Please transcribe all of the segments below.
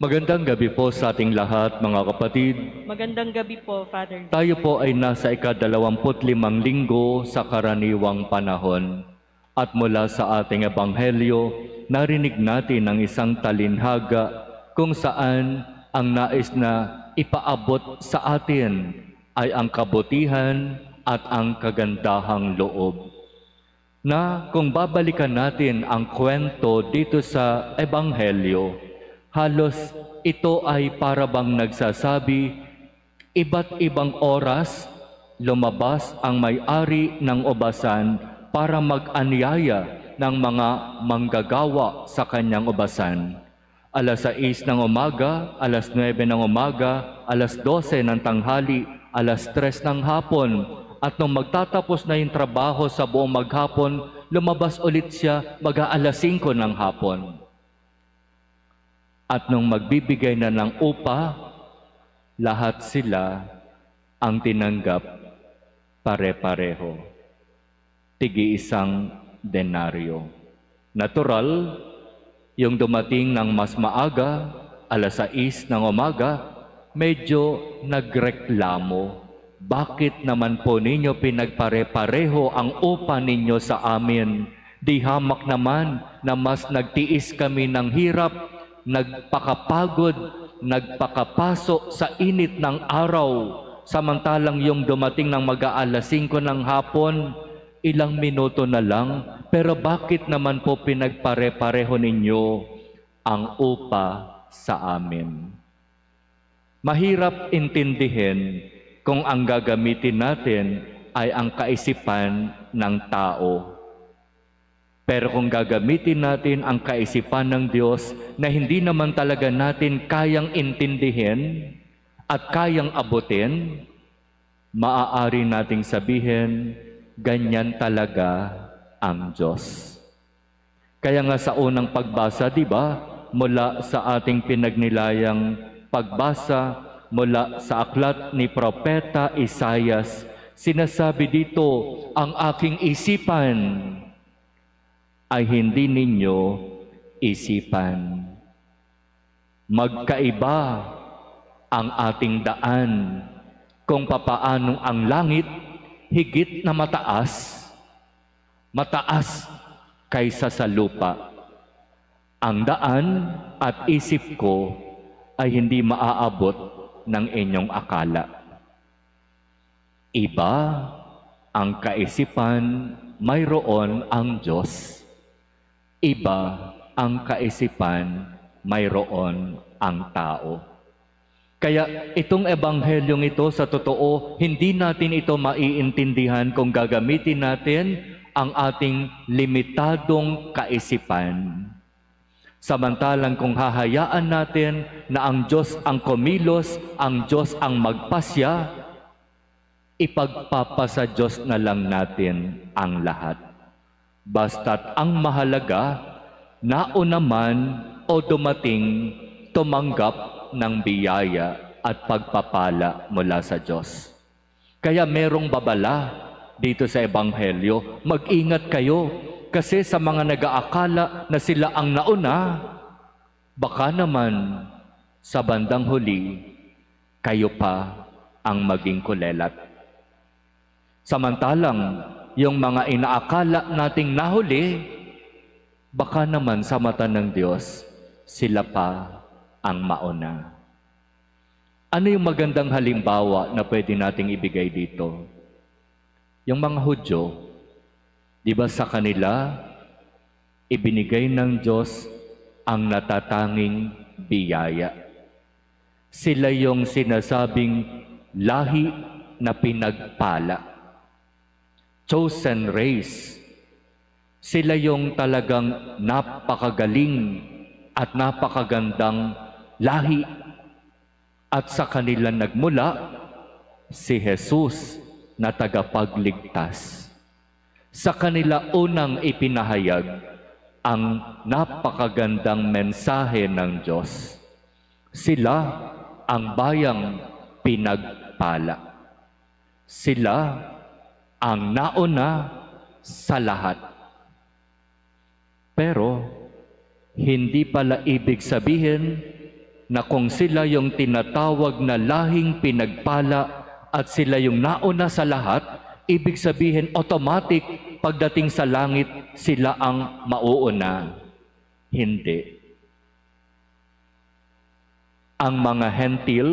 Magandang gabi po sa ating lahat, mga kapatid. Magandang gabi po, Father. Tayo po ay nasa ika-25 linggo sa karaniwang panahon. At mula sa ating ebanghelyo, narinig natin ang isang talinhaga kung saan ang nais na ipaabot sa atin ay ang kabutihan at ang kagandahang loob. Na kung babalikan natin ang kwento dito sa ebanghelyo, halos ito ay para bang nagsasabi, iba't ibang oras lumabas ang may-ari ng ubasan para mag-anyaya ng mga manggagawa sa kanyang ubasan. Alas 6 ng umaga, alas 9 ng umaga, alas 12 ng tanghali, alas 3 ng hapon. At nung magtatapos na yung trabaho sa buong maghapon, lumabas ulit siya mag-aalas 5 ng hapon. At nung magbibigay na ng upa, lahat sila ang tinanggap pare-pareho. Tig-iisang denaryo. Natural, yung dumating ng mas maaga, alas 6 ng umaga, medyo nagreklamo. Bakit naman po ninyo pinagpare-pareho ang upa ninyo sa amin? Di hamak naman na mas nagtiis kami ng hirap, nagpakapagod, nagpakapaso sa init ng araw. Samantalang yung dumating ng mag-aalas 5 ng hapon, ilang minuto na lang. Pero bakit naman po pinagpare-pareho ninyo ang upa sa amin? Mahirap intindihin kung ang gagamitin natin ay ang kaisipan ng tao. Pero kung gagamitin natin ang kaisipan ng Diyos na hindi naman talaga natin kayang intindihin at kayang abutin, maaari nating sabihin, ganyan talaga ang Diyos. Kaya nga sa unang pagbasa, di ba, mula sa ating pinagnilayang pagbasa, mula sa aklat ni Propeta Isaias, sinasabi dito, ang aking isipan ay hindi ninyo isipan. Magkaiba ang ating daan kung papaanong ang langit higit na mataas kaysa sa lupa. Ang daan at isip ko ay hindi maaabot ng inyong akala. Iba ang kaisipan, mayroon ang Diyos. Iba ang kaisipan, mayroon ang tao. Kaya itong ebanghelyong ito sa totoo, hindi natin ito maiintindihan kung gagamitin natin ang ating limitadong kaisipan. Samantalang kung hahayaan natin na ang Diyos ang kumilos, ang Diyos ang magpasya, ipagpapasa Diyos na lang natin ang lahat. Basta't ang mahalaga, nauna man o dumating, tumanggap ng biyaya at pagpapala mula sa Diyos. Kaya merong babala dito sa Ebanghelyo, mag-ingat kayo kasi sa mga nag-aakala na sila ang nauna, baka naman sa bandang huli, kayo pa ang maging kulelat. Samantalang, yung mga inaakala nating nahuli, baka naman sa mata ng Diyos, sila pa ang mauna. Ano yung magandang halimbawa na pwede nating ibigay dito? Yung mga Hudyo, di ba sa kanila, ibinigay ng Diyos ang natatanging biyaya. Sila yung sinasabing lahi na pinagpala. Chosen race. Sila yung talagang napakagaling at napakagandang lahi. At sa kanila nagmula si Jesus na tagapagligtas. Sa kanila unang ipinahayag ang napakagandang mensahe ng Diyos. Sila ang bayang pinagpala. Sila ang nauna sa lahat. Pero, hindi pala ibig sabihin na kung sila yung tinatawag na lahing pinagpala at sila yung nauna sa lahat, ibig sabihin automatic pagdating sa langit sila ang mauuna. Hindi. Ang mga hentil,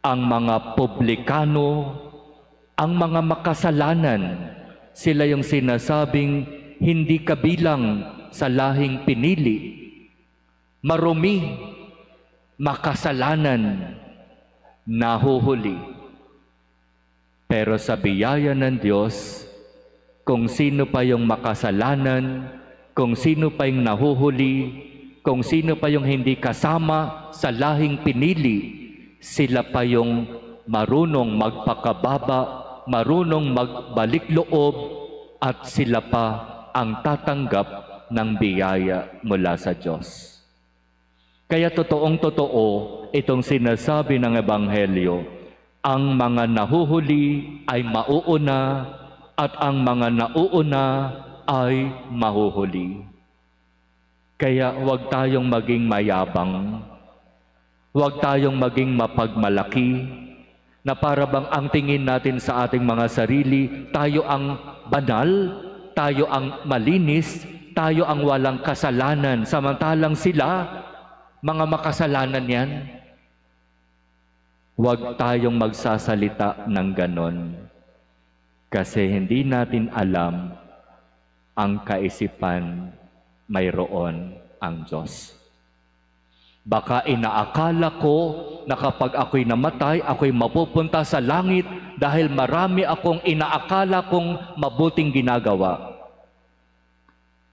ang mga publikano, ang mga makasalanan, sila yung sinasabing hindi kabilang sa lahing pinili. Marumi, makasalanan, nahuhuli. Pero sa biyaya ng Diyos, kung sino pa yung makasalanan, kung sino pa yung nahuhuli, kung sino pa yung hindi kasama sa lahing pinili, sila pa yung marunong magpakababa, marunong magbalik loob, at sila pa ang tatanggap ng biyaya mula sa Diyos. Kaya totoong-totoo itong sinasabi ng Ebanghelyo, ang mga nahuhuli ay mauuna at ang mga nauuna ay mahuhuli. Kaya huwag tayong maging mayabang, huwag tayong maging mapagmalaki, na para bang ang tingin natin sa ating mga sarili, tayo ang banal, tayo ang malinis, tayo ang walang kasalanan, samantalang sila, mga makasalanan yan. Huwag tayong magsasalita ng ganon, kasi hindi natin alam ang kaisipan mayroon ang Diyos. Baka inaakala ko na kapag ako'y namatay, ako'y mapupunta sa langit dahil marami akong inaakala kong mabuting ginagawa.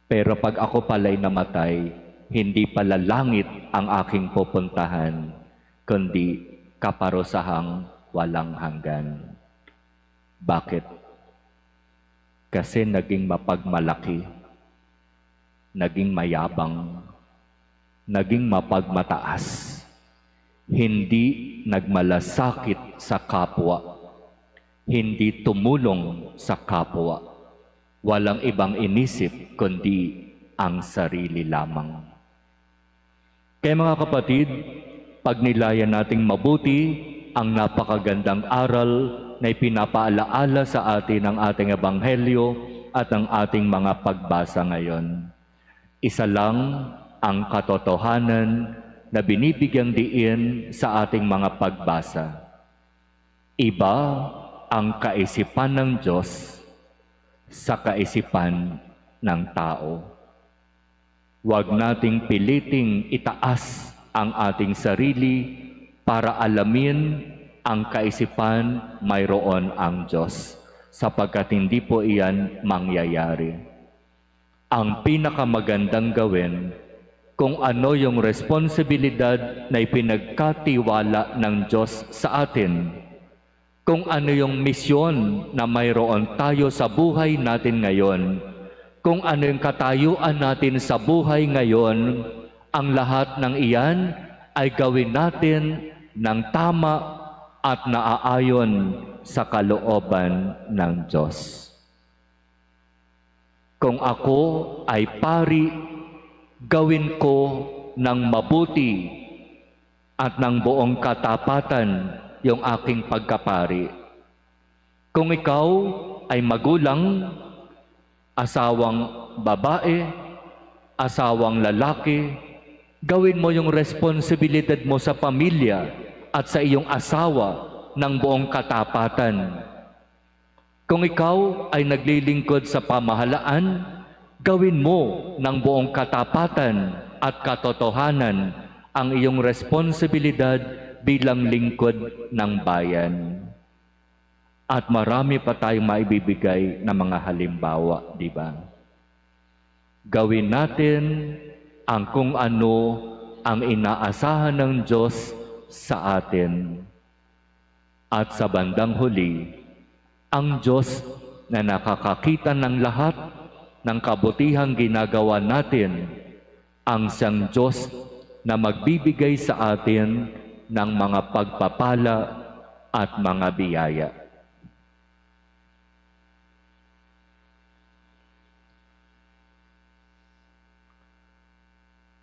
Pero pag ako pala'y namatay, hindi pala langit ang aking pupuntahan, kundi kaparusahang walang hanggan. Bakit? Kasi naging mapagmalaki, naging mayabang, naging mapagmataas, hindi nagmalasakit sa kapwa, hindi tumulong sa kapwa, walang ibang inisip kundi ang sarili lamang. Kaya mga kapatid, pagnilayan nating mabuti ang napakagandang aral na ipinapaalaala sa atin ng ating Ebanghelyo at ang ating mga pagbasa ngayon. Isa lang ang katotohanan na binibigyang diin sa ating mga pagbasa. Iba ang kaisipan ng Diyos sa kaisipan ng tao. Huwag nating piliting itaas ang ating sarili para alamin ang kaisipan mayroon ang Diyos, sapagkat hindi po iyan mangyayari. Ang pinakamagandang gawin, kung ano yung responsibilidad na ipinagkatiwala ng Diyos sa atin, kung ano yung misyon na mayroon tayo sa buhay natin ngayon, kung ano yung katayuan natin sa buhay ngayon, ang lahat ng iyan ay gawin natin ng tama at naaayon sa kalooban ng Diyos. Kung ako ay pari, gawin ko ng mabuti at ng buong katapatan yung aking pagkapari. Kung ikaw ay magulang, asawang babae, asawang lalaki, gawin mo yung responsibilidad mo sa pamilya at sa iyong asawa ng buong katapatan. Kung ikaw ay naglilingkod sa pamahalaan, gawin mo ng buong katapatan at katotohanan ang iyong responsibilidad bilang lingkod ng bayan. At marami pa tayong maibibigay na mga halimbawa, di ba? Gawin natin ang kung ano ang inaasahan ng Diyos sa atin. At sa bandang huli, ang Diyos na nakakakita ng lahat ng kabutihang ginagawa natin, ang siyang Diyos na magbibigay sa atin ng mga pagpapala at mga biyaya.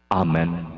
Amen.